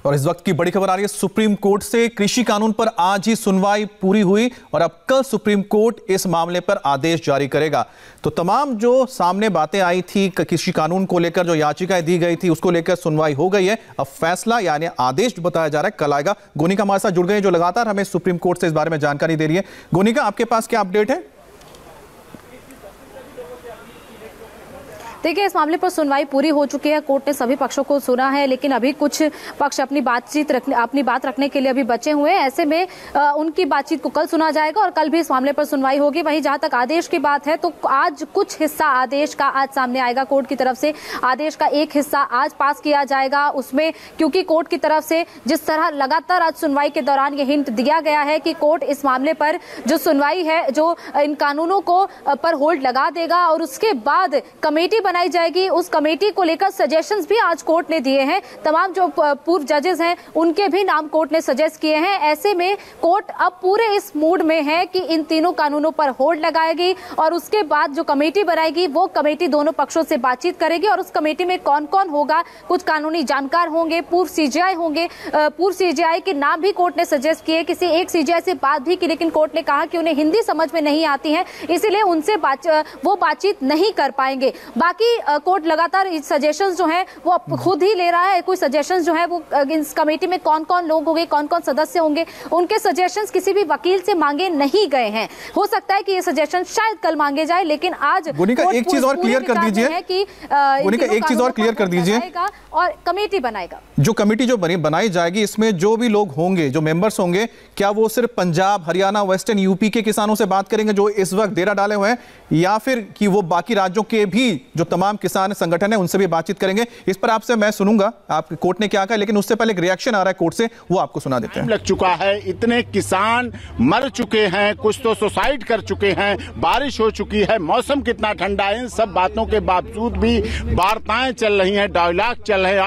और इस वक्त की बड़ी खबर आ रही है सुप्रीम कोर्ट से। कृषि कानून पर आज ही सुनवाई पूरी हुई और अब कल सुप्रीम कोर्ट इस मामले पर आदेश जारी करेगा। तो तमाम जो सामने बातें आई थी कृषि कानून को लेकर, जो याचिकाएं दी गई थी, उसको लेकर सुनवाई हो गई है। अब फैसला यानी आदेश बताया जा रहा है कल आएगा। गोनिका हमारे साथ जुड़ गए, जो लगातार हमें सुप्रीम कोर्ट से इस बारे में जानकारी दे रही है। गोनिका, आपके पास क्या अपडेट है? देखिए, इस मामले पर सुनवाई पूरी हो चुकी है। कोर्ट ने सभी पक्षों को सुना है, लेकिन अभी कुछ पक्ष अपनी बात रखने के लिए अभी बचे हुए हैं। ऐसे में उनकी बातचीत को कल सुना जाएगा और कल भी इस मामले पर सुनवाई होगी। वहीं जहां तक आदेश की बात है, तो आज कुछ हिस्सा आदेश का आज सामने आएगा। कोर्ट की तरफ से आदेश का एक हिस्सा आज पास किया जाएगा। उसमें क्योंकि कोर्ट की तरफ से जिस तरह लगातार आज सुनवाई के दौरान ये हिंट दिया गया है कि कोर्ट इस मामले पर जो सुनवाई है, जो इन कानूनों को पर होल्ड लगा देगा और उसके बाद कमेटी बनाई जाएगी। उस कमेटी को लेकर सजेशंस भी आज कोर्ट ने दिए हैं। तमाम जो पूर्व जजेस हैं, उनके भी नाम कोर्ट ने सजेस्ट किए हैं। ऐसे में कोर्ट अब पूरे इस मूड में है कि इन तीनों कानूनों पर होल्ड लगाएगी और उसके बाद जो कमेटी बनाएगी, वो कमेटी दोनों पक्षों से बातचीत करेगी और उस कमेटी में कौन कौन होगा, कुछ कानूनी जानकार होंगे, पूर्व सीजेआई होंगे। पूर्व सीजेआई के नाम भी कोर्ट ने सजेस्ट किए। किसी एक सीजेआई से बात भी की, लेकिन कोर्ट ने कहा कि उन्हें हिंदी समझ में नहीं आती है, इसीलिए उनसे वो बातचीत नहीं कर पाएंगे। बाकी कोर्ट लगातार सजेशंस जो है वो खुद ही ले रहा है। कोई सजेशंस जो है वो इस कमेटी में कौन कौन लोग होंगे, कौन कौन सदस्य होंगे, उनके सजेशंस किसी भी वकील से मांगे नहीं गए हैं। हो सकता है कि ये सजेशन शायद कल मांगे जाए, लेकिन आज गोनिका एक चीज और क्लियर कर दीजिए कि गोनिका एक चीज और क्लियर कर दीजिए और कमेटी बनाएगा। जो कमेटी जो बनाई जाएगी, इसमें जो भी लोग होंगे, जो मेंबर्स होंगे, क्या वो सिर्फ पंजाब, हरियाणा, वेस्टर्न यूपी के किसानों से बात करेंगे जो इस वक्त डेरा डाले हुए हैं, या फिर कि वो बाकी राज्यों के भी जो तमाम किसान संगठन है उनसे भी बातचीत करेंगे? इस पर आपसे मैं सुनूंगा आप कोर्ट ने क्या कहा, लेकिन उससे पहले एक रिएक्शन आ रहा है कोर्ट से, वो आपको सुना देते हैं। लग चुका है, इतने किसान मर चुके हैं, कुछ तो सुसाइड कर चुके हैं, बारिश हो चुकी है, मौसम कितना ठंडा है, इन सब बातों के बावजूद भी वार्ताएं चल रही हैं, डायलॉग चल रहे हैं।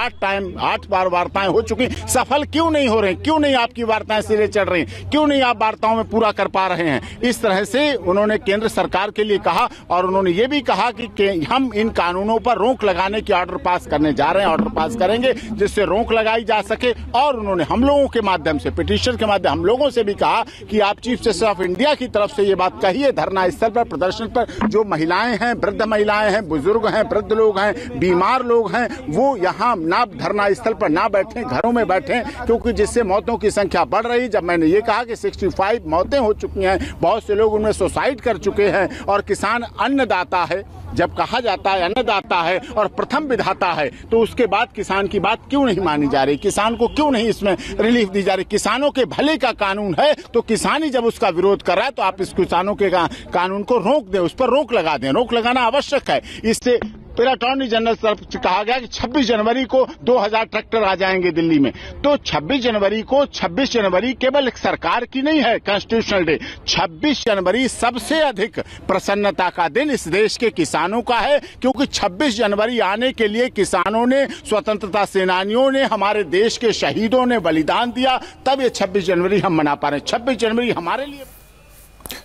8 बार वार्ताएं हो चुकी, सफल क्यों नहीं हो रहे? क्यों नहीं आपकी वार्ताएं सिरे चढ़ रही? क्यों नहीं आप वार्ताओं में पूरा कर पा रहे हैं? इस तरह से उन्होंने केंद्र सरकार के लिए कहा और उन्होंने ये भी कहा कि हम इन कानूनों पर रोक लगाने के ऑर्डर पास करने जा रहे हैं, ऑर्डर पास करेंगे जिससे रोक लगाई जा सके। और उन्होंने हम लोगों के माध्यम से, पिटीशन के माध्यम हम लोगों से भी कहा कि आप चीफ जस्टिस ऑफ इंडिया की तरफ से ये बात कहिए, धरना स्थल पर, प्रदर्शन पर जो महिलाएं हैं, वृद्ध महिलाएं हैं, बुजुर्ग हैं, वृद्ध लोग हैं, बीमार लोग हैं, वो यहाँ ना धरना स्थल पर ना बैठे, घरों में बैठे, क्योंकि जिससे मौतों की संख्या बढ़ रही। जब मैंने ये कहा कि 65 मौतें हो चुकी हैं, बहुत से लोग उनमें सुसाइड कर चुके हैं और किसान अन्नदाता है, जब कहा जाता है अन्नदाता है और प्रथम विधाता है, तो उसके बाद किसान की बात क्यों नहीं मानी जा रही? किसान को क्यों नहीं इसमें रिलीफ दी जा रही? किसानों के भले का कानून है, तो किसान ही जब उसका विरोध कर रहा है, तो आप इस किसानों के कानून को रोक दें, उस पर रोक लगा दें। रोक लगाना आवश्यक है। इससे फिर अटॉर्नी जनरल तरफ से कहा गया कि 26 जनवरी को 2000 ट्रैक्टर आ जाएंगे दिल्ली में। तो 26 जनवरी केवल सरकार की नहीं है कॉन्स्टिट्यूशनल डे। 26 जनवरी सबसे अधिक प्रसन्नता का दिन इस देश के किसानों का है, क्योंकि 26 जनवरी आने के लिए किसानों ने, स्वतंत्रता सेनानियों ने, हमारे देश के शहीदों ने बलिदान दिया, तब ये 26 जनवरी हम मना पा रहे हैं। 26 जनवरी हमारे लिए।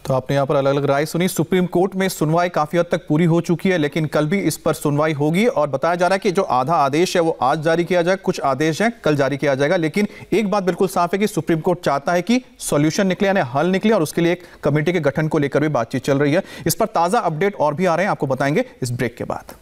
तो आपने यहाँ पर अलग अलग राय सुनी। सुप्रीम कोर्ट में सुनवाई काफी हद तक पूरी हो चुकी है, लेकिन कल भी इस पर सुनवाई होगी और बताया जा रहा है कि जो आधा आदेश है वो आज जारी किया जाएगा, कुछ आदेश है कल जारी किया जाएगा। लेकिन एक बात बिल्कुल साफ है कि सुप्रीम कोर्ट चाहता है कि सॉल्यूशन निकले, यानी हल निकले, और उसके लिए एक कमेटी के गठन को लेकर भी बातचीत चल रही है। इस पर ताजा अपडेट और भी आ रहे हैं, आपको बताएंगे इस ब्रेक के बाद।